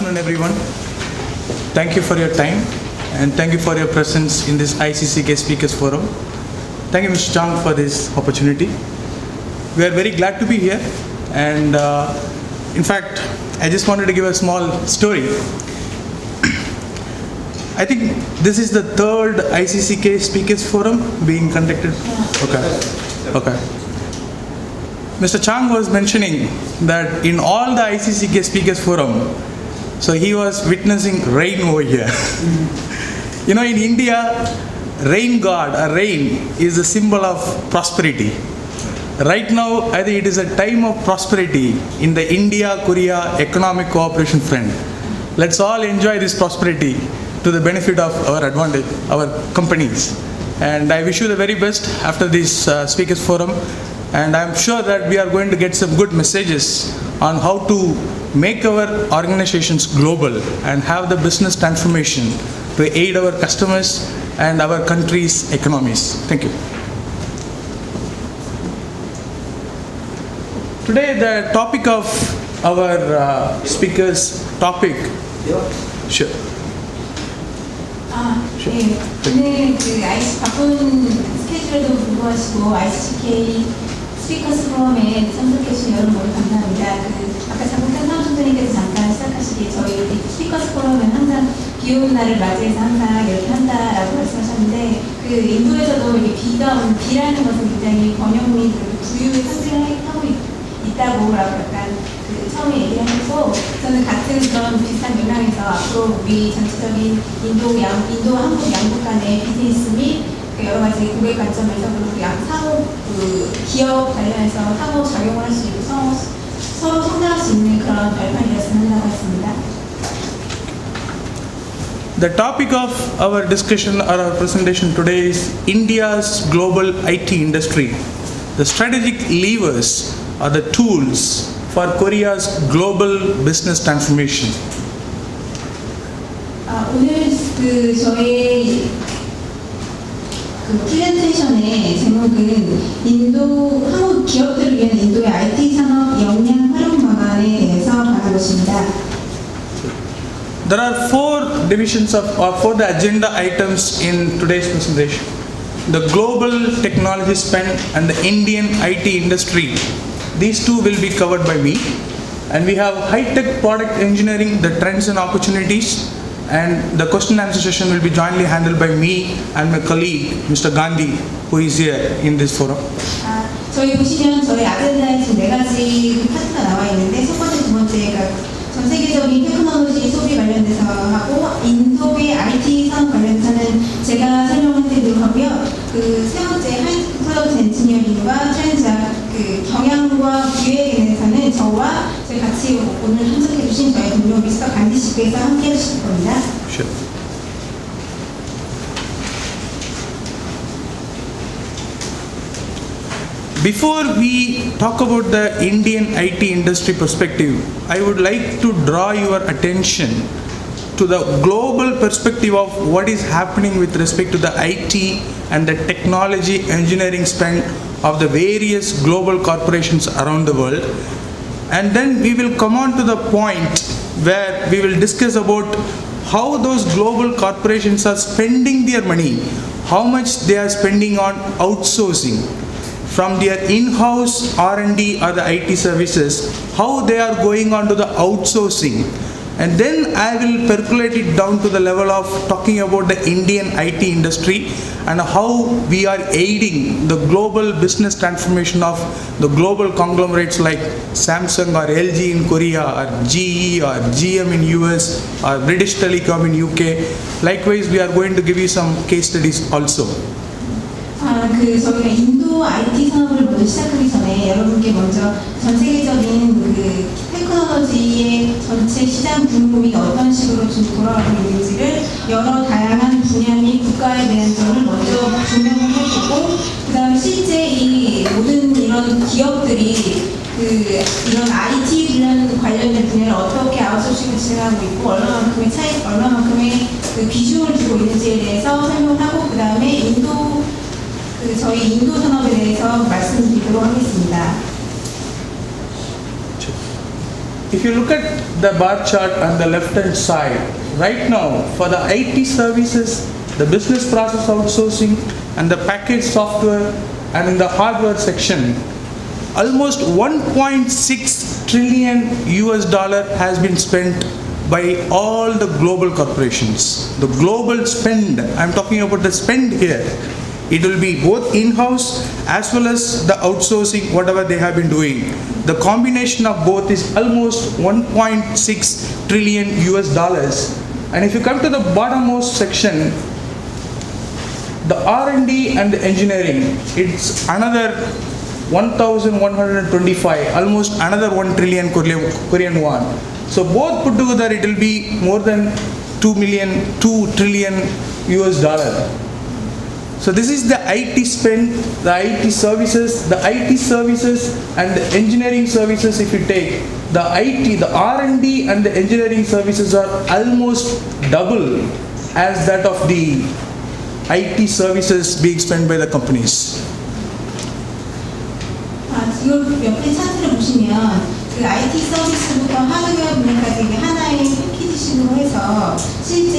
afternoon, everyone. Thank you for your time and thank you for your presence in this ICCK Speakers Forum. Thank you, Mr. Chang, for this opportunity. We are very glad to be here, and in fact, I just wanted to give a small story. I think this is the third ICCK Speakers Forum being conducted. Okay. Mr. Chang was mentioning that in all the ICCK Speakers Forum, so he was witnessing rain over here. You know, in India, rain god, or rain, is a symbol of prosperity. Right now, I think it is a time of prosperity in the India-Korea economic cooperation front. Let's all enjoy this prosperity to the benefit of our advantage, our companies. And I wish you the very best after this Speakers Forum. And I'm sure that we are going to get some good messages on how to make our organizations global and have the business transformation to aid our customers and our country's economies. Thank you. Today, the topic of our speaker's topic. Sure. 네, 오늘 바쁜 스케줄에도 불구하고 ICCK 스피커스 포럼에 참석해주신 여러분 모두 감사합니다. 아까 장국장 사무총장님께서 잠깐 시작하시기에 저희 스피커스 포럼은 항상 비 오는 날을 맞이해서 항상 이렇게 한다라고 말씀하셨는데, 인도에서도 비라는 것은 굉장히 번영 및 부유의 상징을 하고 있다고 약간 처음에 얘기를 하셨고, 저는 같은 그런 비슷한 맥락에서 앞으로 우리 전체적인 인도 한국 양국 간의 비즈니스 및 여러 가지 고객 관점에서 그리고 상호 기업 관련해서 상호 작용을 할 수 있고 서로 성장할 수 있는 그런 발판이 되었으면 한다고 했습니다. The topic of our discussion or our presentation today is India's global IT industry. The strategic levers are the tools for Korea's global business transformation. 오늘 저의 프레젠테이션의 제목은 한국 기업들을 위한 인도의 IT 산업 역량 활용 방안에 대해서 알아보십니다. There are four divisions for the agenda items in today's presentation. The global technology spend and the Indian IT industry. These two will be covered by me. And we have high-tech product engineering, the trends and opportunities. And the question and answer session will be jointly handled by me and my colleague, Mr. Gandhi, who is here in this forum. 저희 보시면 저희 아젠다에 지금 4가지 파트가 나와 있는데, 첫 번째, 두 번째가 전 세계적인 테크놀로지 소비 관련돼서 하고, 인도의 IT 산업 관련해서는 제가 설명을 해드리도록 하고요. 세 번째, 하이테크 프로덕트 엔지니어링과 트렌드 경향과 기회에 대해서는 저와 같이 오늘 참석해주신 저희 동료 미스터 간디 씨께서 함께 해주실 겁니다. Sure. Before we talk about the Indian IT industry perspective, I would like to draw your attention to the global perspective of what is happening with respect to the IT and the technology engineering spend of the various global corporations around the world. And then we will come on to the point where we will discuss about how those global corporations are spending their money, how much they are spending on outsourcing from their in-house R&D or the IT services, how they are going on to the outsourcing. And then I will percolate it down to the level of talking about the Indian IT industry and how we are aiding the global business transformation of the global conglomerates like Samsung or LG in Korea or GE or GM in US or British Telecom in UK. Likewise, we are going to give you some case studies also. 저희가 인도 IT 산업을 먼저 시작하기 전에 여러분께 먼저 전 세계적인 테크놀로지의 전체 시장 규모 및 어떤 식으로 지금 돌아가고 있는지를 여러 다양한 분야 및 국가에 대한 점을 먼저 조명을 해주고, 그 다음에 실제 이 모든 이런 기업들이 이런 IT 관련된 분야를 어떻게 아웃소싱을 진행하고 있고 얼마만큼의 비중을 두고 있는지에 대해서 설명하고, 그 다음에 저희 인도 산업에 대해서 말씀드리도록 하겠습니다. if you look at the bar chart on the left hand side, right now for the IT services, the business process outsourcing and the package software and in the hardware section, almost 1.6 trillion US dollar has been spent by all the global corporations. The global spend, I'm talking about the spend here. It will be both in-house as well as the outsourcing, whatever they have been doing. The combination of both is almost 1.6 trillion US dollars. And if you come to the bottommost section, the R&D and the engineering, it's another 1,125, almost another 1 trillion Korean won. So both put together, it will be more than 2 trillion US dollar. So this is the IT spend, the IT services and the engineering services. If you take the IT, the R&D and the engineering services are almost double as that of the IT services being spent by the companies. 지금 옆에 차트를 보시면 그 IT 서비스부터 하드웨어 분야까지 이게 하나의 패키지식으로 해서 실제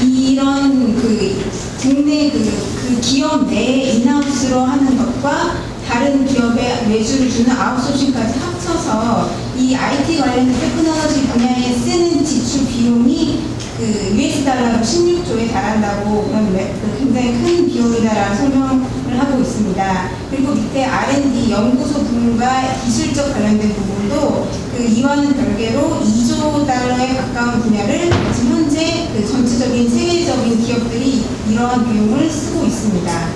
이런 그 국내 그 기업 내 인하우스로 하는 것과 다른 기업에 외주를 주는 아웃소싱까지 합쳐서 이 IT 관련 테크놀로지 분야에 쓰는 지출 비용이 그 US 달러로 16조에 달한다고 그런 굉장히 큰 비용이다라는 설명을 하고 있습니다. 그리고 밑에 R&D 연구소 부문과 기술적 관련된 부분도 그 이와는 별개로 2조 달러에 가까운 분야를 지금 현재 그 전체적인 세계적인 기업들이 이러한 비용을 쓰고 있습니다.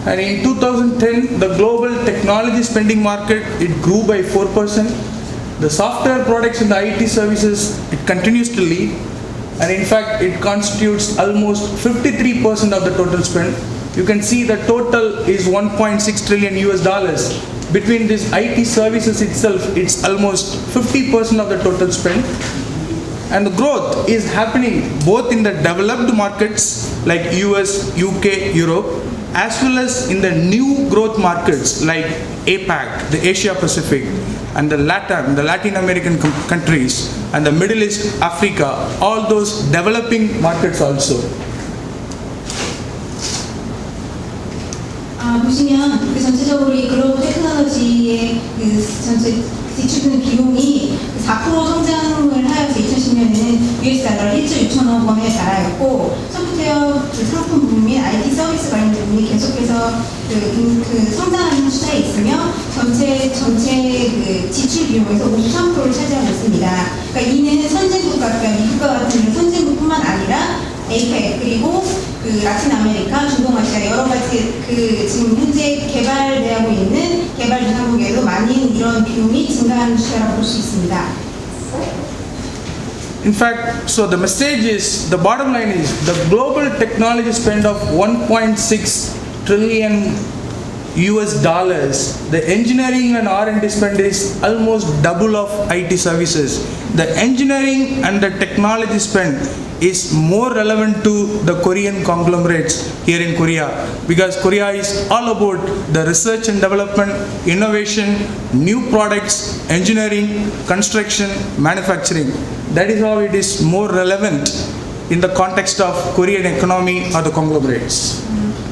And in 2010, the global technology spending market, it grew by 4%. The software products and the IT services, it continues to lead. And in fact, it constitutes almost 53% of the total spend. You can see the total is 1.6 trillion US dollars. Between this IT services itself, it's almost 50% of the total spend. And the growth is happening both in the developed markets like US, UK, Europe, as well as in the new growth markets like APAC, the Asia Pacific, and the LATAM, the Latin American countries, and the Middle East, Africa, all those developing markets also. 보시면 그 전체적으로 이 글로벌 테크놀로지의 그 전체 지출되는 비용이 4% 성장을 하여서 2010년에는 US 달러 1조 6천억 원에 달하였고 소프트웨어 그 상품 부분 및 IT 서비스 관련 부분이 계속해서 그 성장하는 추세에 있으며 전체 그 지출 비용에서 53%를 차지하고 있습니다. 그러니까 이는 선진국가, 그러니까 미국과 같은 이런 선진국뿐만 아니라 APEC 그리고 그 라틴 아메리카, 중동아시아 여러 가지 그 지금 현재 개발되고 있는 개발주상국에도 많이 이런 비용이 증가하는 추세라고 볼 수 있습니다. In fact, so the message is, the bottom line is, the global technology spend of 1.6 trillion US dollars, the engineering and R&D spend is almost double of IT services. The engineering and the technology spend is more relevant to the Korean conglomerates here in Korea, because Korea is all about the research and development, innovation, new products, engineering, construction, manufacturing. That is how it is more relevant in the context of Korean economy or the conglomerates.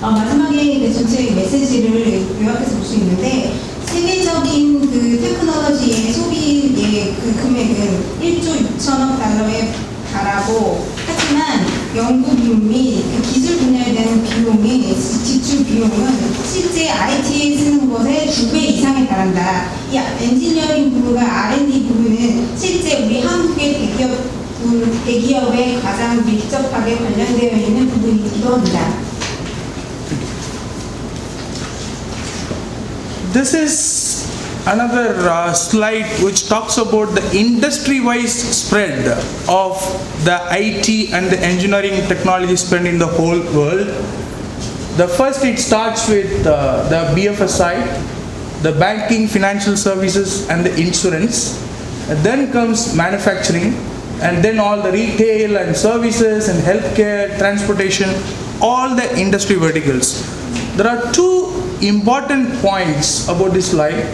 마지막에 그 전체 메시지를 요약해서 볼 수 있는데 세계적인 그 테크놀로지의 소비의 그 금액은 1조 6천억 달러에 달하고 하지만 연구 비용 및 기술 분야에 대한 비용이 지출 비용은 실제 IT에 쓰는 것의 2배 이상에 달한다. 이 엔지니어링 부분과 R&D 부분은 실제 우리 한국의 대기업에 가장 밀접하게 관련되어 있는 부분이기도 합니다. This is another slide which talks about the industry-wise spread of the IT and the engineering technology spend in the whole world. The first, it starts with the BFSI, the banking, financial services and the insurance. And then comes manufacturing, and then all the retail and services and healthcare, transportation, all the industry verticals. There are two important points about this slide.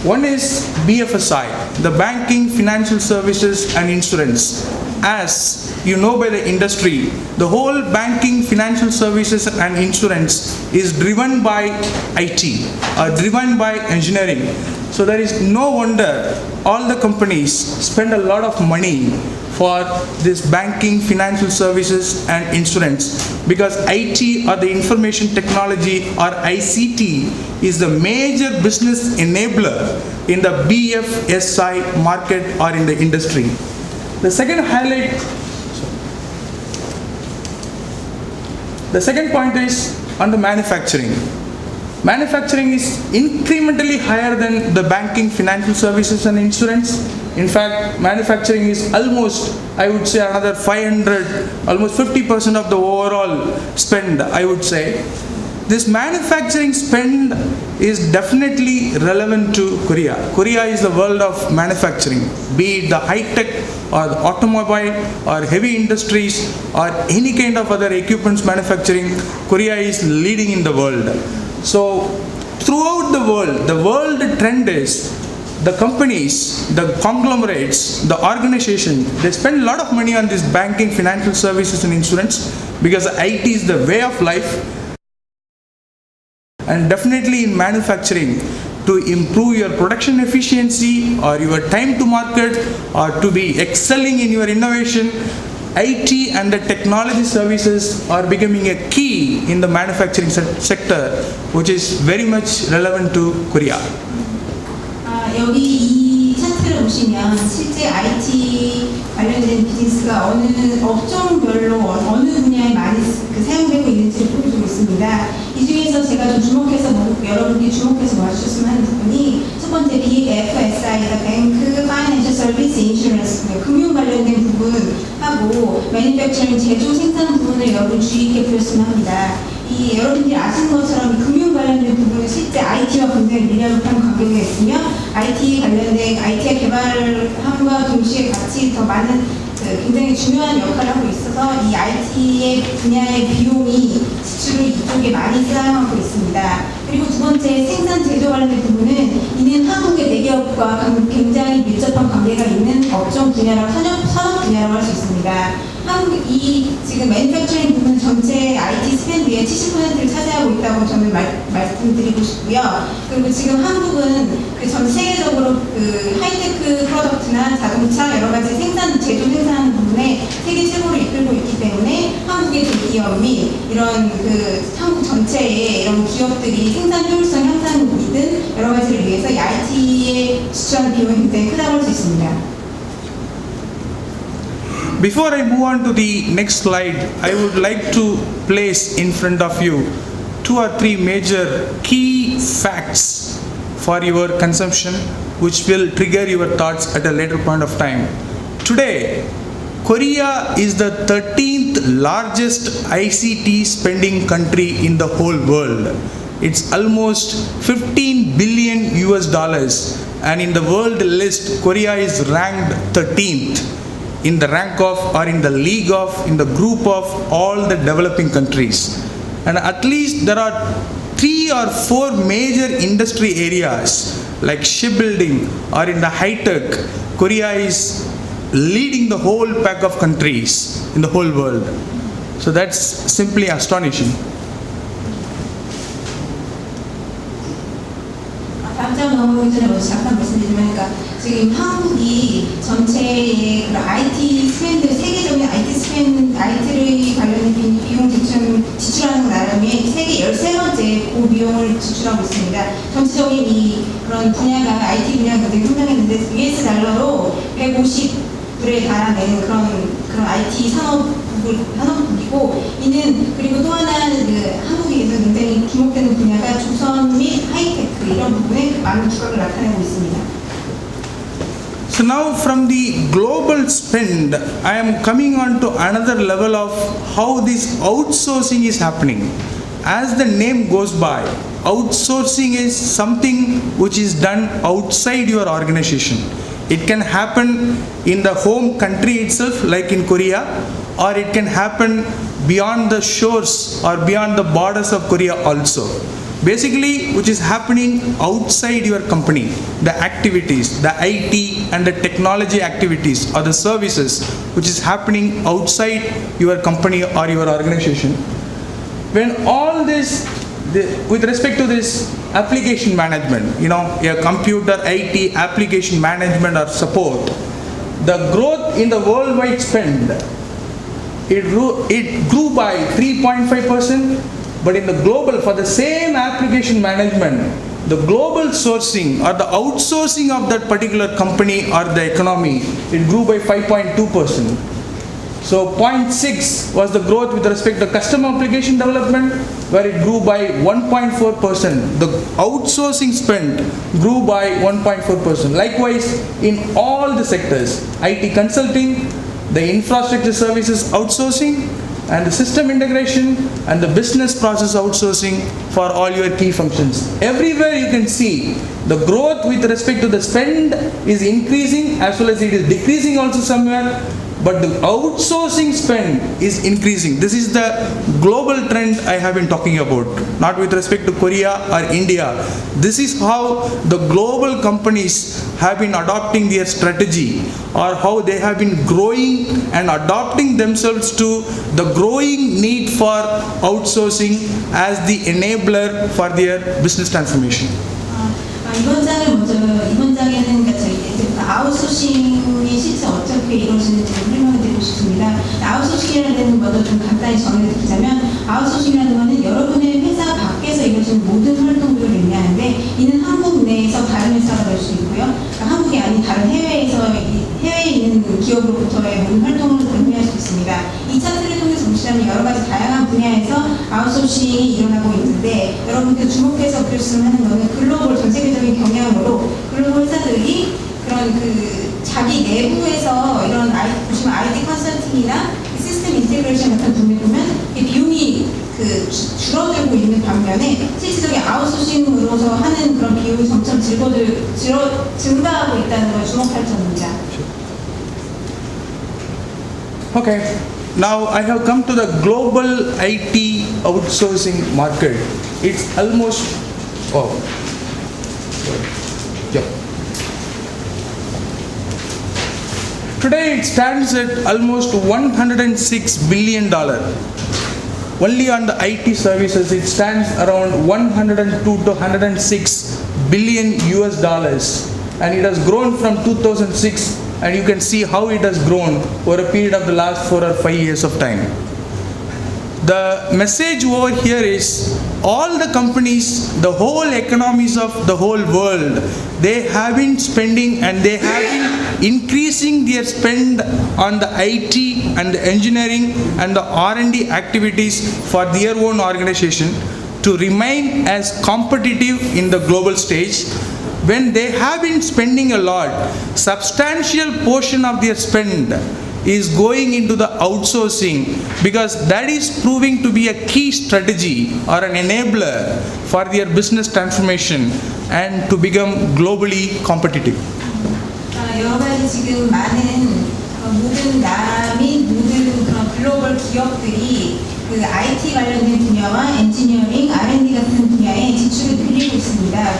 One is BFSI, the banking, financial services and insurance. As you know by the industry, the whole banking, financial services and insurance is driven by IT or driven by engineering. So there is no wonder all the companies spend a lot of money for this banking, financial services and insurance, because IT or the information technology or ICT is the major business enabler in the BFSI market or in the industry. The second point is on the manufacturing. Manufacturing is incrementally higher than the banking, financial services and insurance. In fact, manufacturing is almost, I would say, another 500, almost 50% of the overall spend, I would say. This manufacturing spend is definitely relevant to Korea. Korea is the world of manufacturing, be it the high-tech or the automobile or heavy industries or any kind of other equipments manufacturing. Korea is leading in the world. So throughout the world trend is the companies, the conglomerates, the organization, they spend a lot of money on this banking, financial services and insurance, because IT is the way of life. And definitely in manufacturing, to improve your production efficiency or your time to market or to be excelling in your innovation, IT and the technology services are becoming a key in the manufacturing sector, which is very much relevant to Korea. 여기 이 차트를 보시면 실제 IT 관련된 비즈니스가 어느 업종별로 어느 분야에 많이 사용되고 있는지를 보여주고 있습니다. 이 중에서 제가 좀 주목해서 여러분들이 주목해서 봐주셨으면 하는 부분이 첫 번째 BFSI, 뱅크, 파이낸셜 서비스, 인슈런스, 금융 관련된 부분하고 매니팩처링, 제조, 생산 부분을 여러분 주의 깊게 보셨으면 합니다. 이 여러분들이 아시는 것처럼 금융 관련된 부분은 실제 IT와 굉장히 밀접한 관계가 있으며 IT 관련된 IT의 개발함과 동시에 같이 더 많은 굉장히 중요한 역할을 하고 있어서 이 IT의 분야의 비용이 지출을 이쪽에 많이 사용하고 있습니다. 그리고 두 번째 생산 제조 관련된 부분은 이는 한국의 대기업과 굉장히 밀접한 관계가 있는 업종 분야라고 산업 분야라고 할 수 있습니다. 한국이 지금 매니팩처링 부분 전체 IT 스펜드의 70%를 차지하고 있다고 저는 말씀드리고 싶고요. 그리고 지금 한국은 전 세계적으로 하이테크 프로덕트나 자동차 여러 가지 제조 생산하는 부분에 세계 최고를 이끌고 있기 때문에 한국의 대기업 및 이런 한국 전체의 이런 기업들이 생산 효율성 향상이든 여러 가지를 위해서 이 IT에 지출하는 비용이 굉장히 크다고 할 수 있습니다. Before I move on to the next slide, I would like to place in front of you 2 or 3 major key facts for your consumption, which will trigger your thoughts at a later point of time. Today, Korea is the 13th largest ICT spending country in the whole world. It's almost 15 billion US dollars, and in the world list, Korea is ranked 13th. In the rank of, or in the league of, in the group of all the developing countries. And at least there are 3 or 4 major industry areas like shipbuilding or in the high-tech. Korea is leading the whole pack of countries in the whole world. So that's simply astonishing. 답장 넘어가기 전에 먼저 잠깐 말씀드리면, 지금 한국이 전체의 그런 IT 스펜드, 세계적인 IT 스펜드, IT를 관련된 비용 지출하는 나라에 세계 13번째 고비용을 지출하고 있습니다. 전체적인 이 그런 분야가 IT 분야가 굉장히 성장했는데 US 달러로 150불에 달하는 그런 IT 산업국이고, 이는 그리고 또 하나는 한국에서 굉장히 주목되는 분야가 조선 및 하이테크 이런 부분에 많은 기각을 나타내고 있습니다. So now from the global spend, I am coming on to another level of how this outsourcing is happening. As the name goes by, outsourcing is something which is done outside your organization. It can happen in the home country itself, like in Korea, or it can happen beyond the shores or beyond the borders of Korea also. basically which is happening outside your company, the activities, the IT and the technology activities or the services which is happening outside your company or your organization. When all this, with respect to this application management, a computer IT application management or support, the growth in the worldwide spend, it grew by 3.5%. But in the global, for the same application management, the global sourcing or the outsourcing of that particular company or the economy, it grew by 5.2%. So 0.6 was the growth with respect to custom application development, where it grew by 1.4%. The outsourcing spend grew by 1.4%. Likewise, in all the sectors, IT consulting, the infrastructure services outsourcing, and the system integration and the business process outsourcing for all your key functions. Everywhere you can see the growth with respect to the spend is increasing, as well as it is decreasing also somewhere, but the outsourcing spend is increasing. This is the global trend I have been talking about, not with respect to Korea or India. This is how the global companies have been adopting their strategy, or how they have been growing and adopting themselves to the growing need for outsourcing as the enabler for their business transformation. 이번 장에는 아웃소싱이 실제 어떻게 이루어지는지 설명해 드리고 싶습니다. 아웃소싱이라는 데는 먼저 좀 간단히 정의를 드리자면, 아웃소싱이라는 것은 여러분의 회사 밖에서 이루어지는 모든 활동들을 의미하는데, 이는 한국 내에서 다른 회사가 될 수 있고요, 한국이 아닌 다른 해외에 있는 기업으로부터의 모든 활동을 의미할 수 있습니다. 이 차트를 통해서 보시자면 여러 가지 다양한 분야에서 아웃소싱이 일어나고 있는데, 여러분들 주목해서 보셨으면 하는 것은 글로벌 전 세계적인 경향으로 글로벌 회사들이 그런 자기 내부에서 이런 보시면 IT 컨설팅이나 시스템 인테그레이션 같은 분야에 보면 비용이 줄어들고 있는 반면에, 실질적인 아웃소싱으로서 하는 그런 비용이 점점 증가하고 있다는 걸 주목할 점입니다. Okay, now I have come to the global IT outsourcing market. It's almost, today it stands at almost $106 billion. Only on the IT services it stands around 102 to 106 billion US dollars, and it has grown from 2006, and you can see how it has grown over a period of the last 4 or 5 years of time. The message over here is all the companies, the whole economies of the whole world, they have been spending and they have been increasing their spend on the IT and the engineering and the R&D activities for their own organization to remain as competitive in the global stage. When they have been spending a lot, substantial portion of their spend is going into the outsourcing, because that is proving to be a key strategy or an enabler for their business transformation and to become globally competitive. 여러 가지 지금 많은 모든 나라 및 모든 그런 글로벌 기업들이 IT 관련된 분야와 엔지니어링, R&D 같은 분야에 지출을 늘리고 있습니다.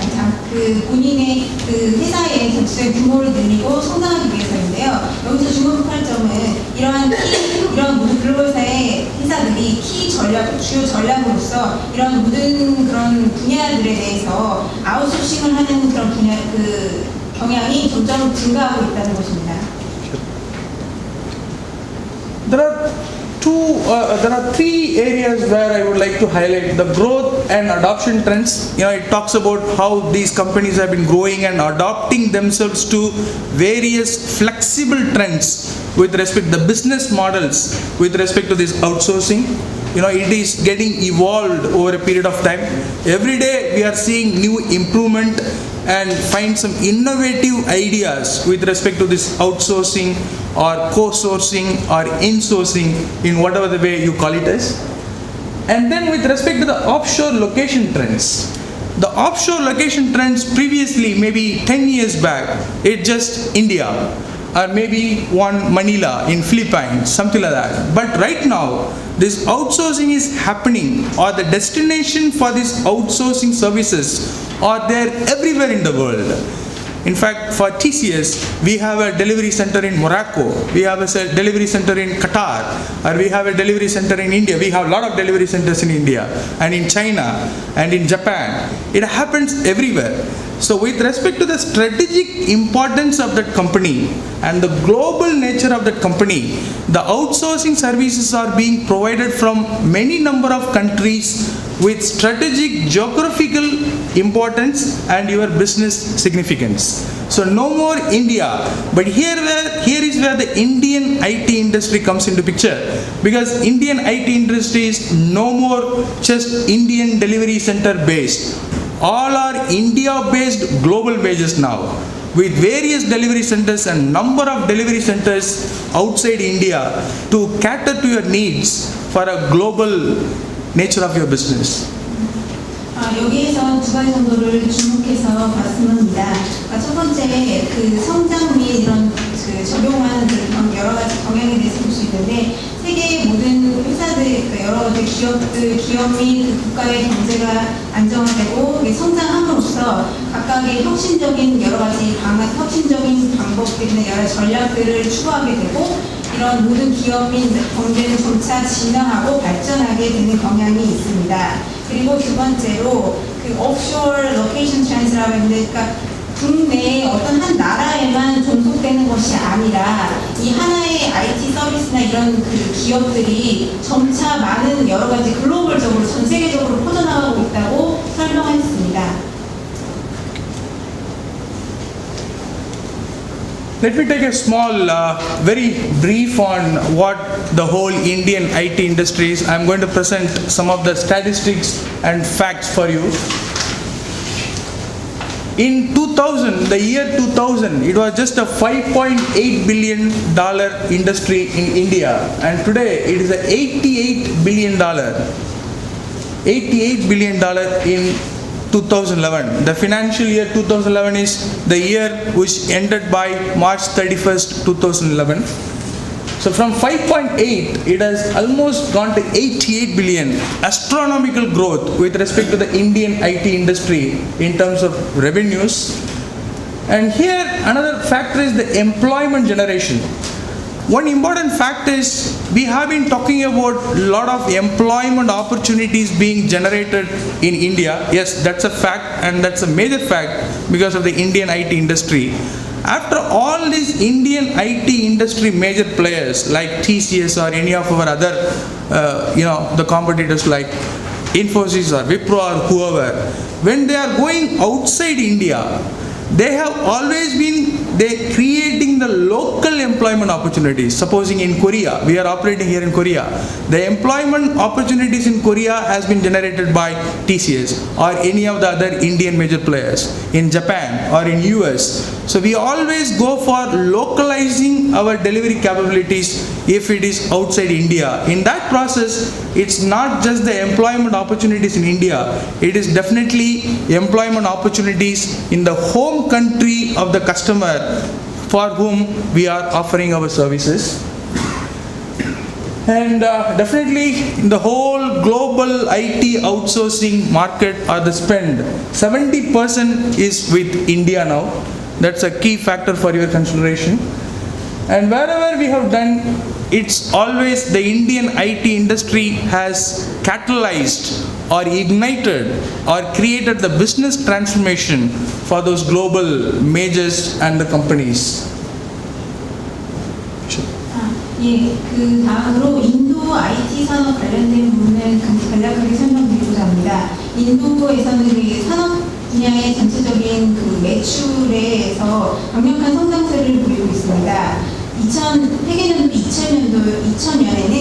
본인의 회사의 전체적인 규모를 늘리고 성장하기 위해서인데요. 여기서 주목할 점은 이러한 모든 글로벌사의 회사들이 주요 전략으로서 이런 모든 그런 분야들에 대해서 아웃소싱을 하는 그런 경향이 점점 증가하고 있다는 것입니다. There are three areas where I would like to highlight the growth and adoption trends. It talks about how these companies have been growing and adopting themselves to various flexible trends with respect to the business models, with respect to this outsourcing. It is getting evolved over a period of time. Every day we are seeing new improvement and find some innovative ideas with respect to this outsourcing or co-sourcing or insourcing, in whatever the way you call it as. And then with respect to the offshore location trends, the offshore location trends previously, maybe 10 years back, it's just India. or maybe one Manila in Philippines, something like that. But right now, this outsourcing is happening, or the destination for these outsourcing services are there everywhere in the world. In fact, for TCS, we have a delivery center in Morocco, we have a delivery center in Qatar, or we have a delivery center in India. We have a lot of delivery centers in India, and in China, and in Japan. It happens everywhere. So with respect to the strategic importance of that company and the global nature of that company, the outsourcing services are being provided from many number of countries with strategic geographical importance and your business significance. So no more India, but here is where the Indian IT industry comes into picture, because Indian IT industry is no more just Indian delivery center based. All are India-based global bases now, with various delivery centers and number of delivery centers outside India to cater to your needs for a global nature of your business. 여기에서 두 가지 정도를 주목해서 봤으면 합니다. 첫 번째, 그 성장 및 이런 그 적용하는 그런 여러 가지 경향에 대해서 볼 수 있는데, 세계의 모든 회사들, 여러 기업들, 기업 및 그 국가의 경제가 안정화되고 성장함으로써 각각의 혁신적인 여러 가지 혁신적인 방법들이나 여러 전략들을 추구하게 되고, 이런 모든 기업 및 경제는 점차 진화하고 발전하게 되는 경향이 있습니다. 그리고 두 번째로 그 오프쇼어 로케이션 트랜스라고 했는데, 그러니까 국내에 어떤 한 나라에만 종속되는 것이 아니라 이 하나의 IT 서비스나 이런 그 기업들이 점차 많은 여러 가지 글로벌적으로 전 세계적으로 퍼져나가고 있다고 설명했습니다. Let me take a small, very brief on what the whole Indian IT industry is. I'm going to present some of the statistics and facts for you. In 2000, the year 2000, it was just a $5.8 billion industry in India, and today it is a $88 billion in 2011. The financial year 2011 is the year which ended by March 31st, 2011. So from 5.8, it has almost gone to 88 billion, astronomical growth with respect to the Indian IT industry in terms of revenues. And here another factor is the employment generation. One important fact is we have been talking about a lot of employment opportunities being generated in India. Yes, that's a fact, and that's a major fact because of the Indian IT industry. After all these Indian IT industry major players like TCS or any of our other, the competitors like Infosys or Wipro or whoever, when they are going outside India, they have always been creating the local employment opportunities. Supposing in Korea, we are operating here in Korea, the employment opportunities in Korea has been generated by TCS or any of the other Indian major players, in Japan or in US. So we always go for localizing our delivery capabilities if it is outside India. In that process, it's not just the employment opportunities in India, it is definitely employment opportunities in the home country of the customer for whom we are offering our services. And definitely in the whole global IT outsourcing market or the spend, 70% is with India now. That's a key factor for your consideration. And wherever we have done, it's always the Indian IT industry has catalyzed or ignited or created the business transformation for those global majors and the companies. 예, 그 다음으로 인도 IT 산업 관련된 부분을 간략하게 설명드리고자 합니다. 인도에서는 그 산업 분야의 전체적인 그 매출에서 강력한 성장세를 보이고 있습니다. 회계연도 2000년에는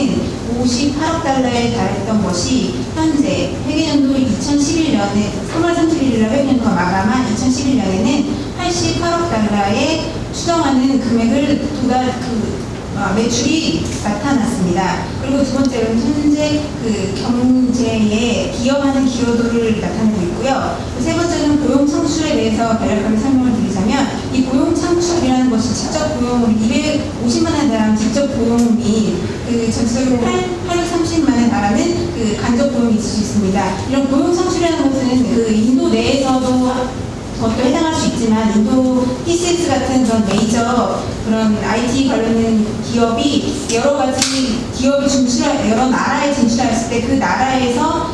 58억 달러에 달했던 것이 현재 회계연도 2011년에 3월 31일날 회계연도가 마감한 2011년에는 88억 달러에 추정하는 금액을 매출이 나타났습니다. 그리고 두 번째로는 현재 그 경제에 기여하는 기여도를 나타내고 있고요. 세 번째는 고용 창출에 대해서 간략하게 설명을 드리자면 이 고용 창출이라는 것이 직접 고용을 250만 원 달하는 직접 고용이 그 전체적으로 830만에 달하는 그 간접 고용이 있을 수 있습니다. 이런 고용 창출이라는 것은 그 인도 내에서도 그것도 해당할 수 있지만 인도 TCS 같은 그런 메이저 그런 IT 관련된 기업이 여러 가지 기업이 여러 나라에 진출했을 때 그 나라에서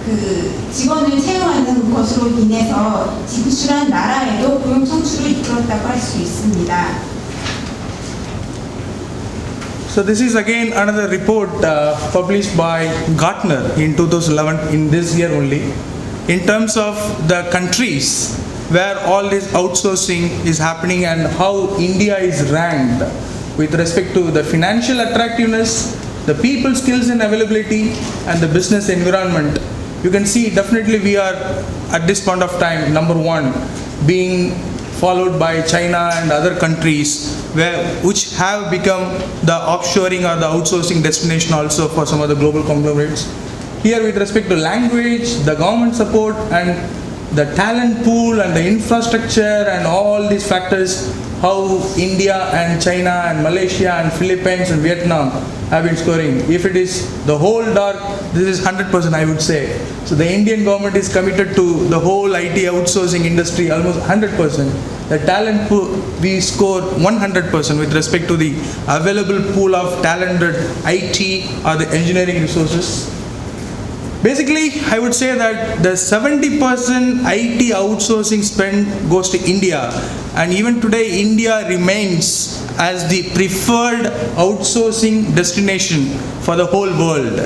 그 직원을 채용하는 것으로 인해서 진출한 나라에도 고용 창출을 이끌었다고 할 수 있습니다. So this is again another report published by Gartner in 2011 in this year only in terms of the countries where all this outsourcing is happening and how India is ranked with respect to the financial attractiveness, the people skills and availability and the business environment. You can see definitely we are at this point of time number one, being followed by China and other countries which have become the offshoring or the outsourcing destination also for some of the global conglomerates. Here with respect to language, the government support and the talent pool and the infrastructure and all these factors, how India and China and Malaysia and Philippines and Vietnam have been scoring. If it is the whole dark, this is 100% I would say. So the Indian government is committed to the whole IT outsourcing industry almost 100%. The talent pool, we score 100% with respect to the available pool of talented IT or the engineering resources. Basically, I would say that the 70% IT outsourcing spend goes to India, and even today India remains as the preferred outsourcing destination for the whole world.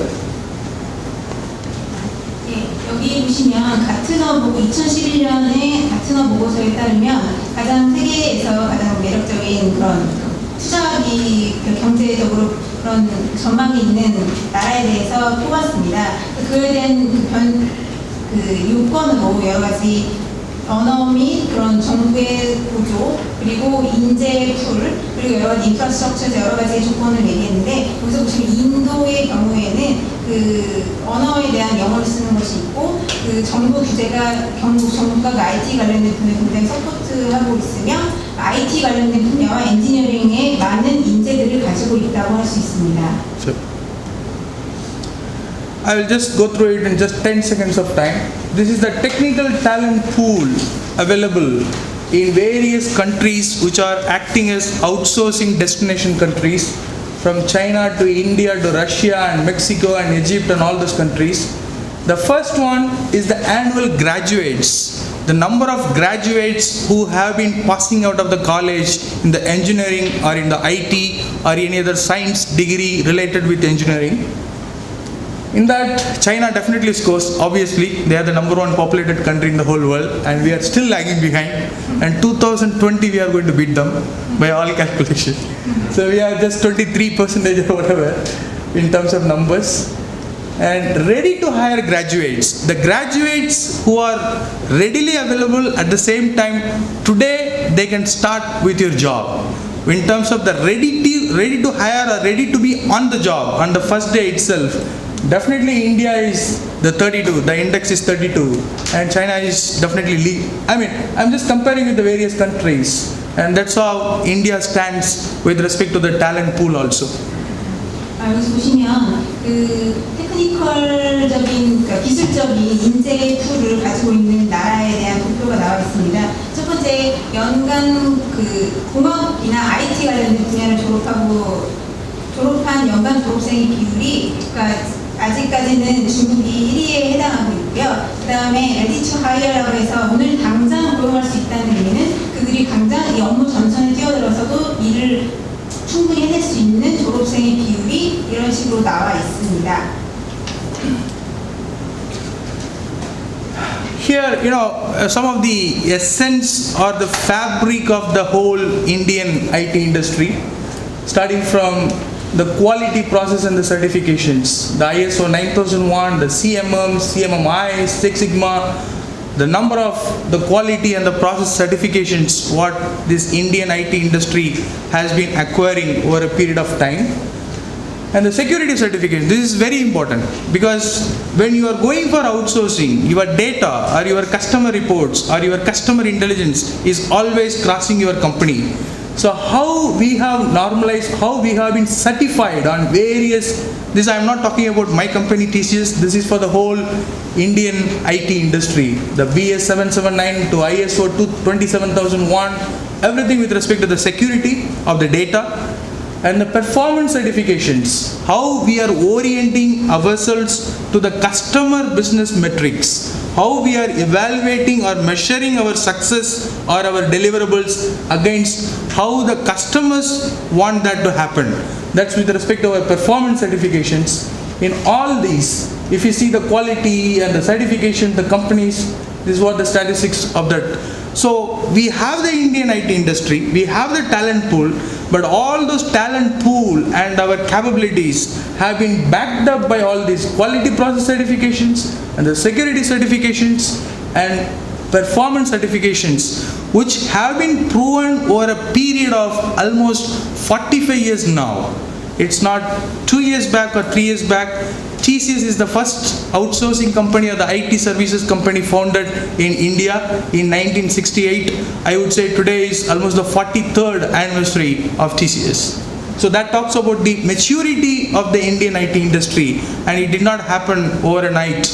여기 보시면 가트너 보고 2011년에 가트너 보고서에 따르면 가장 세계에서 가장 매력적인 그런 투자하기 경제적으로 그런 전망이 있는 나라에 대해서 뽑았습니다. 그에 대한 그 요건으로 여러 가지 언어 및 그런 정부의 보조 그리고 인재 풀 그리고 여러 가지 인프라스트럭처에서 여러 가지 조건을 얘기했는데 여기서 보시면 인도의 경우에는 그 언어에 대한 영어를 쓰는 것이 있고 그 정부 규제가 정부가 그 IT 관련된 분야에 굉장히 서포트하고 있으며 IT 관련된 분야와 엔지니어링에 많은 인재들을 가지고 있다고 할 수 있습니다. So, I will just go through it in just 10 seconds of time. This is the technical talent pool available in various countries which are acting as outsourcing destination countries, from China to India to Russia and Mexico and Egypt and all those countries. The first one is the annual graduates. The number of graduates who have been passing out of the college in the engineering or in the IT or any other science degree related with engineering. In that, China definitely scores. Obviously, they are the number one populated country in the whole world, and we are still lagging behind. And 2020, we are going to beat them by all calculations. So we are just 23% or whatever in terms of numbers. And ready to hire graduates. The graduates who are readily available at the same time, today they can start with your job. In terms of the ready to hire or ready to be on the job on the first day itself, definitely India is the 32, the index is 32, and China is definitely I'm just comparing with the various countries, and that's how India stands with respect to the talent pool also. 여기서 보시면 그 테크니컬적인 그러니까 기술적인 인재 풀을 가지고 있는 나라에 대한 도표가 나와 있습니다. 첫 번째 연간 그 공업이나 IT 관련된 분야를 졸업한 연간 졸업생의 비율이 그러니까 아직까지는 중국이 1위에 해당하고 있고요. 그 다음에 ready to hire라고 해서 오늘 당장 고용할 수 있다는 의미는 그들이 당장 이 업무 전선에 뛰어들어서도 일을 충분히 해낼 수 있는 졸업생의 비율이 이런 식으로 나와 있습니다. Here, some of the essence or the fabric of the whole Indian IT industry, starting from the quality process and the certifications, the ISO 9001, the CMM, CMMI, Six Sigma, the number of the quality and the process certifications what this Indian IT industry has been acquiring over a period of time. And the security certification, this is very important, because when you are going for outsourcing, your data or your customer reports or your customer intelligence is always crossing your company. So how we have normalized, how we have been certified on various, this I am not talking about my company TCS, this is for the whole Indian IT industry, the BS 779 to ISO 27001, everything with respect to the security of the data. And the performance certifications, how we are orienting ourselves to the customer business metrics, how we are evaluating or measuring our success or our deliverables against how the customers want that to happen. That's with respect to our performance certifications. In all these, if you see the quality and the certification, the companies, this is what the statistics of that. So we have the Indian IT industry, we have the talent pool, but all those talent pool and our capabilities have been backed up by all these quality process certifications and the security certifications and performance certifications, which have been proven over a period of almost 45 years now. It's not 2 years back or 3 years back. TCS is the first outsourcing company or the IT services company founded in India in 1968. I would say today is almost the 43rd anniversary of TCS. So that talks about the maturity of the Indian IT industry, and it did not happen overnight.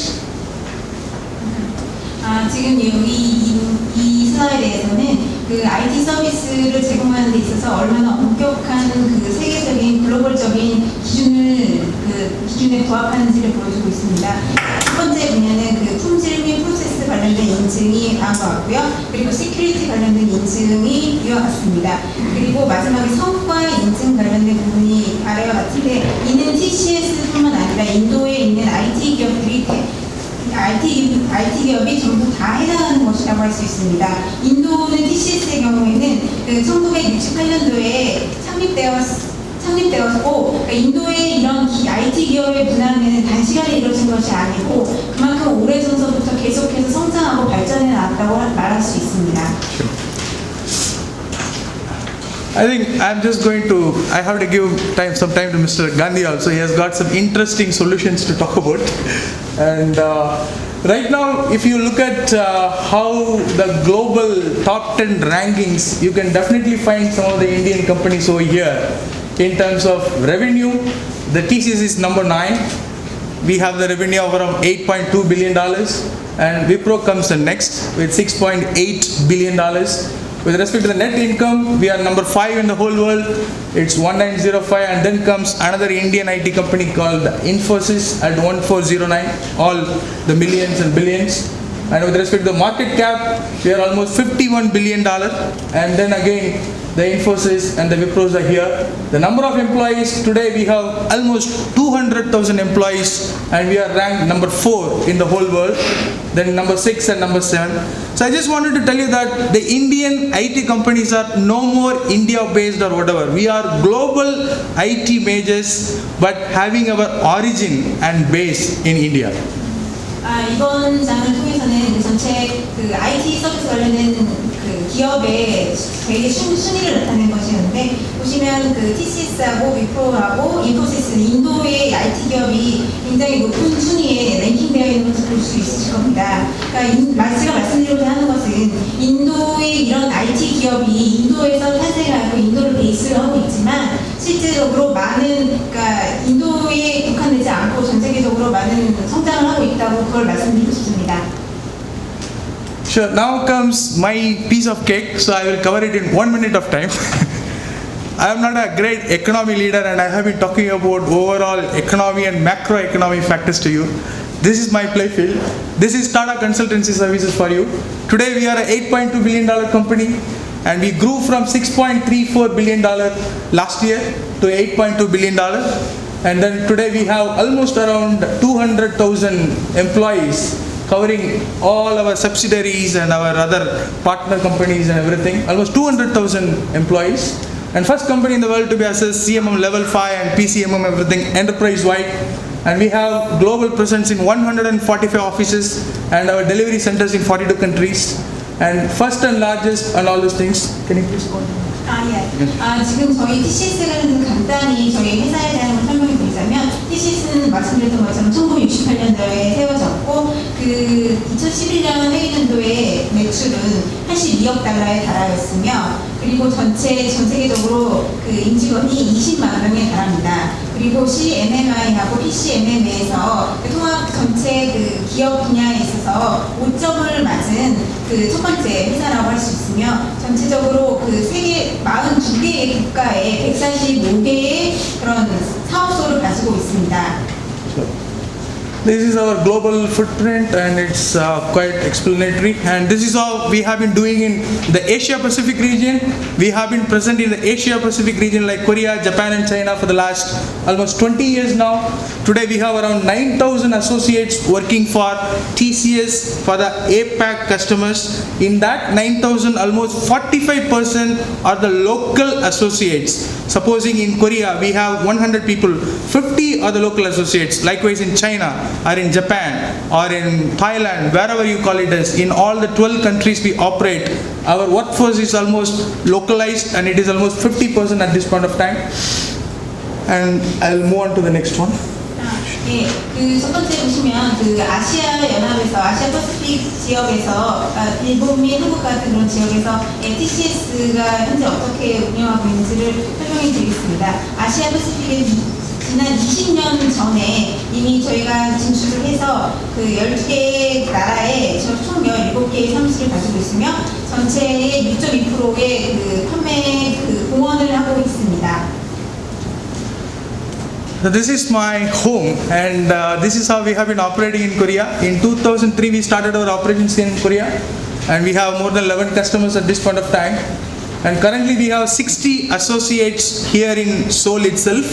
지금 이 사업에 대해서는 그 IT 서비스를 제공하는 데 있어서 얼마나 엄격한 그 세계적인 글로벌적인 기준에 부합하는지를 보여주고 있습니다. 첫 번째 분야는 그 품질 및 프로세스 관련된 인증이 다음과 같고요. 그리고 시큐리티 관련된 인증이 이와 같습니다. 그리고 마지막에 성과 인증 관련된 부분이 아래와 같은데, 이는 TCS뿐만 아니라 인도에 있는 IT 기업들이 IT 기업이 전부 다 해당하는 것이라고 할 수 있습니다. 인도는 TCS의 경우에는 그 1968년도에 창립되었고, 그러니까 인도의 이런 IT 기업의 분화는 단시간에 이루어진 것이 아니고 그만큼 오래전서부터 계속해서 성장하고 발전해 나왔다고 말할 수 있습니다. I think I'm just going to, I have to give some time to Mr. Gandhi also. He has got some interesting solutions to talk about. And right now, if you look at how the global top 10 rankings, you can definitely find some of the Indian companies over here. In terms of revenue, the TCS is number 9. We have the revenue of around $8.2 billion. And Wipro comes in next with $6.8 billion. With respect to the net income, we are number 5 in the whole world. It's 1905, and then comes another Indian IT company called Infosys at 1409, all the millions and billions. And with respect to the market cap, we are almost $51 billion. And then again, the Infosys and the Wipros are here. The number of employees, today we have almost 200,000 employees, and we are ranked number 4 in the whole world. Then number 6 and number 7. So I just wanted to tell you that the Indian IT companies are no more India-based or whatever. We are global IT majors, but having our origin and base in India. 이번 장을 통해서는 그 전체 그 IT 서비스 관련된 그 기업의 되게 순위를 나타낸 것이었는데, 보시면 그 TCS하고 위프로하고 인포시스는 인도의 IT 기업이 굉장히 높은 순위에 랭킹되어 있는 것을 볼 수 있으실 겁니다. 그러니까 제가 말씀드리고자 하는 것은 인도의 이런 IT 기업이 인도에서 탄생하고 인도를 베이스로 하고 있지만 실제적으로 많은, 그러니까 인도에 국한되지 않고 전 세계적으로 많은 성장을 하고 있다고 그걸 말씀드리고 싶습니다. Sure, now comes my piece of cake, so I will cover it in 1 minute of time. I am not a great economy leader, and I have been talking about overall economy and macroeconomic factors to you. This is my play field. This is Tata Consultancy Services for you. Today we are a $8.2 billion company, and we grew from $6.34 billion last year to $8.2 billion. And then today we have almost around 200,000 employees, covering all our subsidiaries and our other partner companies and everything. Almost 200,000 employees. And first company in the world to be assessed CMM level 5 and PCMM everything enterprise-wide. And we have global presence in 145 offices and our delivery centers in 42 countries. And first and largest and all those things. Can you please go on? 예. 지금 저희 TCS는 간단히 저희 회사에 대한 걸 설명해 드리겠습니다. TCS는 말씀드렸던 것처럼 1968년도에 세워졌고 그 2011년 회계년도의 매출은 82억 달러에 달하였으며 그리고 전 세계적으로 그 임직원이 20만 명에 달합니다. 그리고 CMMI하고 PCMM에서 그 통합 전체 그 기업 분야에 있어서 5점을 맞은 그 첫 번째 회사라고 할 수 있으며 전체적으로 그 세계 42개의 국가에 145개의 그런 사업소를 가지고 있습니다. This is our global footprint and it's quite explanatory, and this is how we have been doing in the Asia Pacific region. We have been present in the Asia Pacific region like Korea, Japan and China for the last almost 20 years now. Today we have around 9,000 associates working for TCS for the APAC customers. In that 9,000, almost 45% are the local associates. Supposing in Korea we have 100 people, 50 are the local associates. Likewise in China or in Japan or in Thailand, wherever you call it as, in all the 12 countries we operate, our workforce is almost localized and it is almost 50% at this point of time. And I'll move on to the next one. 예, 그 첫 번째 보시면 그 아시아 연합에서 아시아 퍼시픽 지역에서 일본 및 한국 같은 그런 지역에서 TCS가 현재 어떻게 운영하고 있는지를 설명해 드리겠습니다. 아시아 퍼시픽은 지난 20년 전에 이미 저희가 진출을 해서 그 12개 나라에 총 17개의 사무실을 가지고 있으며 전체의 6.2%의 그 판매 그 공헌을 하고 있습니다. So this is my home, and this is how we have been operating in Korea. In 2003 we started our operations in Korea, and we have more than 11 customers at this point of time. And currently we have 60 associates here in Seoul itself.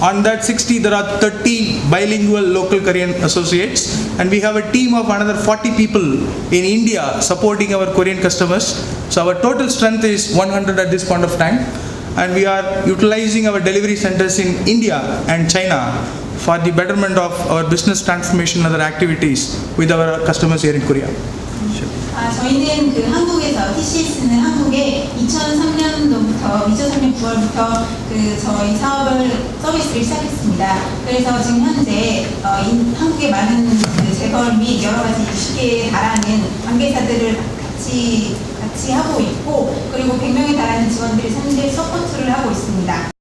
On that 60 there are 30 bilingual local Korean associates, and we have a team of another 40 people in India supporting our Korean customers. So our total strength is 100 at this point of time. And we are utilizing our delivery centers in India and China for the betterment of our business transformation and other activities with our customers here in Korea. 저희는 그 한국에서 TCS는 한국에 2003년 9월부터 그 저희 서비스를 시작했습니다. 그래서 지금 현재 한국의 많은 그 재벌 및 여러 가지 60개에 달하는 관계사들을 같이 하고 있고, 그리고 100명에 달하는 직원들이 현재 서포트를 하고 있습니다.